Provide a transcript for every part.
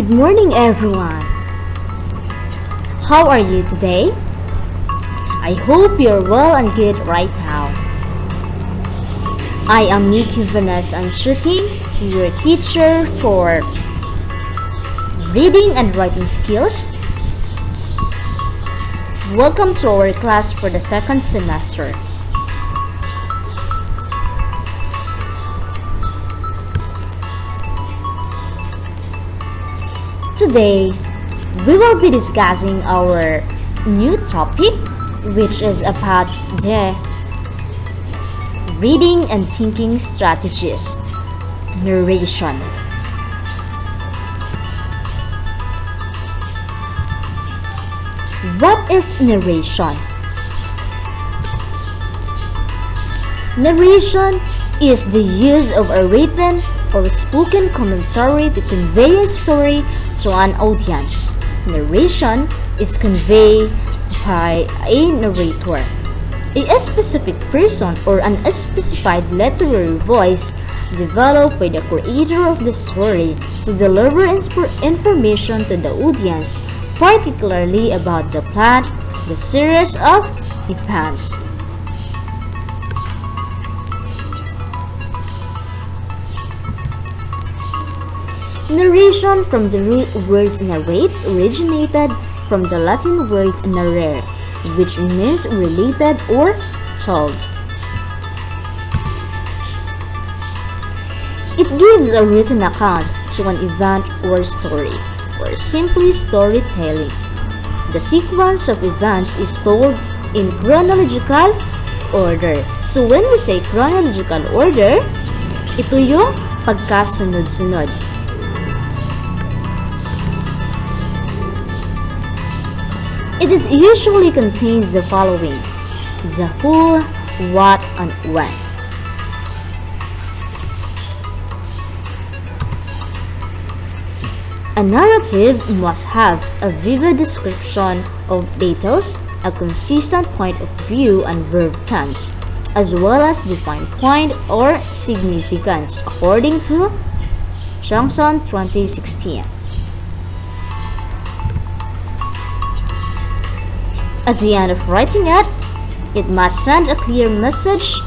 Good morning, everyone. How are you today? I hope you're well and good right now. I am Nikki Vanessa Anshuti, your teacher for reading and writing skills. Welcome to our class for the second semester. Today, we will be discussing our new topic, which is about the reading and thinking strategies, narration. What is narration? Narration is the use of a written or spoken commentary to convey a story to an audience. Narration is conveyed by a narrator, a specific person or an unspecified literary voice developed by the creator of the story to deliver information to the audience, particularly about the plot, the series of events. Narration from the root words narrates originated from the Latin word narrare, which means related or told. It gives a written account to an event or story, or simply storytelling. The sequence of events is told in chronological order. So when we say chronological order, ito yung pagkasunod-sunod. It is usually contains the following: the who, what, and when. A narrative must have a vivid description of details, a consistent point of view and verb tense, as well as defined point or significance, according to Johnson 2016. At the end of writing it must send a clear message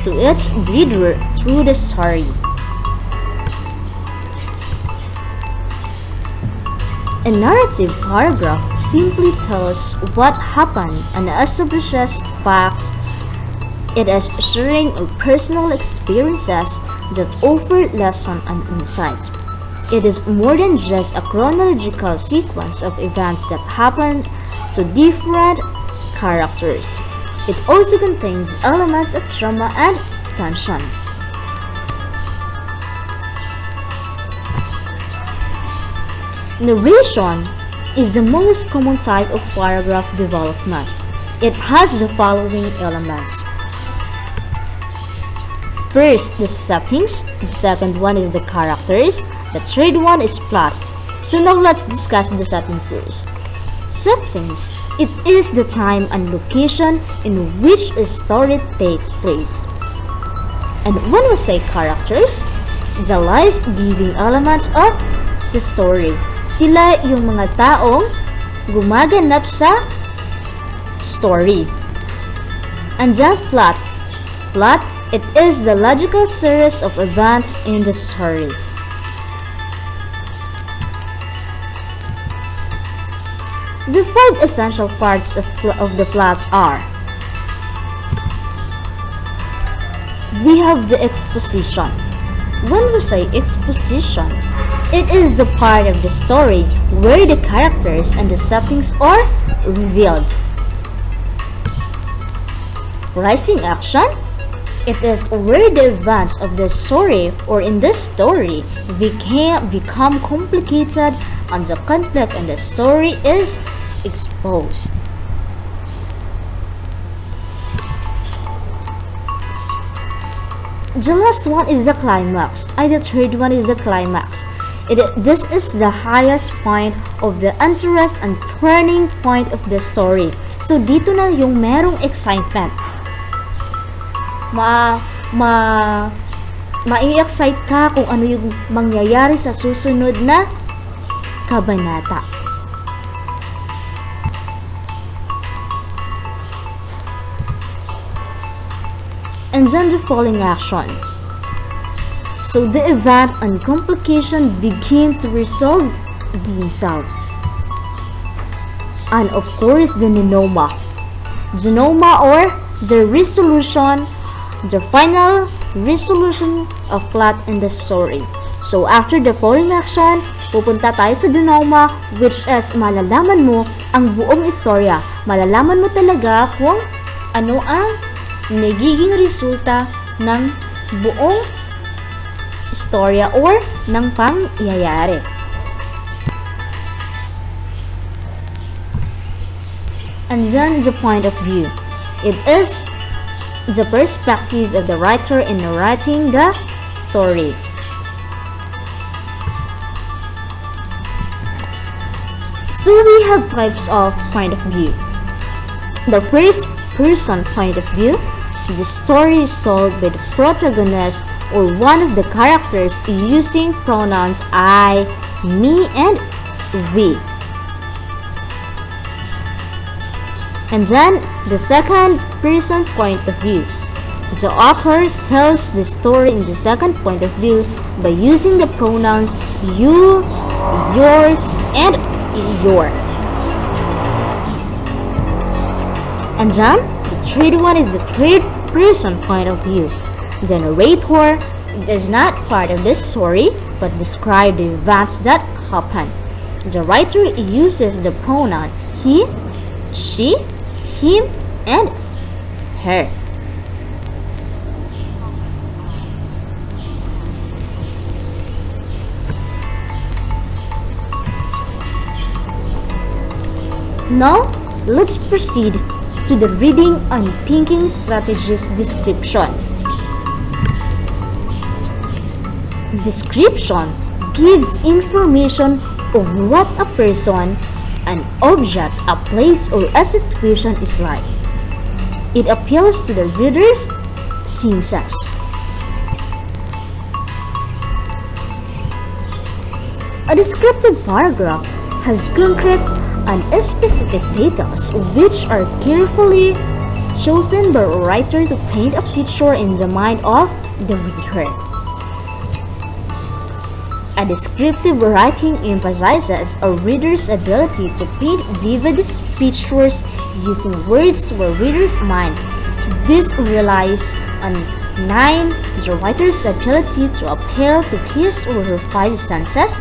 to its reader through the story. A narrative paragraph simply tells what happened and establishes facts. It is sharing of personal experiences that offer lessons and insights. It is more than just a chronological sequence of events that happen to different characters. It also contains elements of drama and tension. Narration is the most common type of paragraph development. It has the following elements. First, the settings. The second one is the characters. The third one is plot. So now let's discuss the setting first. Settings. It is the time and location in which a story takes place. And when we say characters, the life-giving elements of the story. Sila yung mga taong gumaganap sa story. And the plot. Plot, it is the logical series of events in the story. The five essential parts of the plot are: we have the exposition. When we say exposition, it is the part of the story where the characters and the settings are revealed. Rising action, it is where the events of the story or in the story become complicated and the conflict in the story is exposed. The last one is the climax, and the third one is the climax. This is the highest point of the interest and turning point of the story. So dito na yung merong excitement. mai-excite ka kung ano yung mangyayari sa susunod na kabanata. And then the following action. So the event and complication begin to resolve themselves. And of course the denouement. Denouement or the resolution, the final resolution of plot in the story. So after the following action, pupunta tayo sa denouement, which is malalaman mo ang buong istorya. Malalaman mo talaga kung ano ang nagiging resulta ng buong istorya or ng pangyayari. And then the point of view. It is the perspective of the writer in narrating the story. So we have types of point of view. The first person point of view. The story is told by the protagonist or one of the characters using pronouns I, me, and we. And then the second person point of view. The author tells the story in the second point of view by using the pronouns you, yours, and your. And then the third one is the third person point of view. The narrator is not part of this story but describes the events that happen. The writer uses the pronoun he, she, him, and her. Now, let's proceed to the reading and thinking strategies description. Description gives information of what a person, an object, a place, or a situation is like. It appeals to the reader's senses. A descriptive paragraph has concrete and specific details which are carefully chosen by a writer to paint a picture in the mind of the reader. A descriptive writing emphasizes a reader's ability to paint vivid pictures using words to a reader's mind. This relies on 9. The writer's ability to appeal to his or her 5 senses,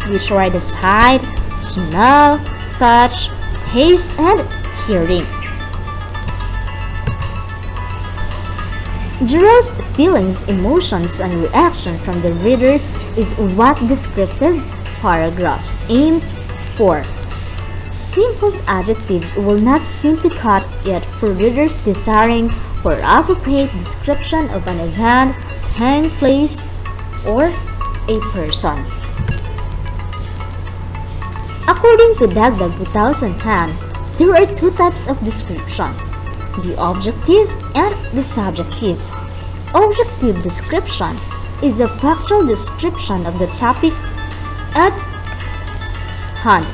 which are the sight, smell, touch, taste, and hearing. Draws feelings, emotions, and reaction from the readers is what descriptive paragraphs aim for. Simple adjectives will not simply cut it for readers desiring for appropriate description of an event, time, place, or a person. According to Dagdag 2010, there are 2 types of description: the objective and the subjective. Objective description is a factual description of the topic at hand.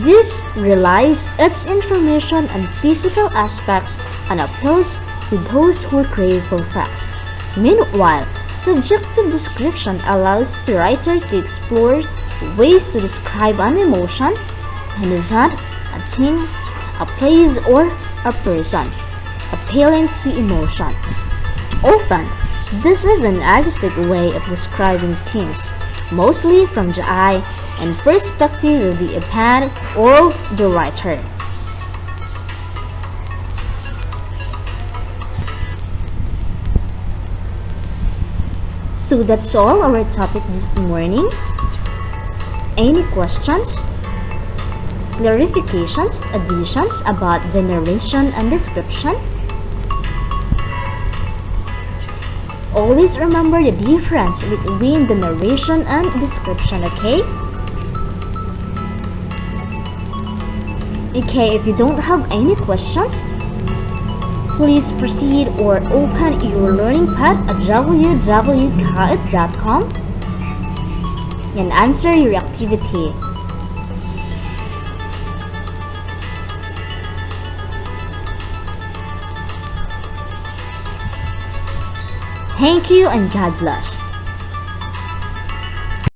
This relies its information on physical aspects and appeals to those who crave for facts. Meanwhile, subjective description allows the writer to explore ways to describe an emotion, an event, a thing, a place, or a person, appealing to emotion. Often, this is an artistic way of describing things, mostly from the eye and perspective of the event or the writer. So that's all our topic this morning. Any questions, clarifications, additions about the narration and description? Always remember the difference between the narration and description, okay? Okay, if you don't have any questions, please proceed or open your learning pad at www.gaitf.com and answer your activity. Thank you and God bless.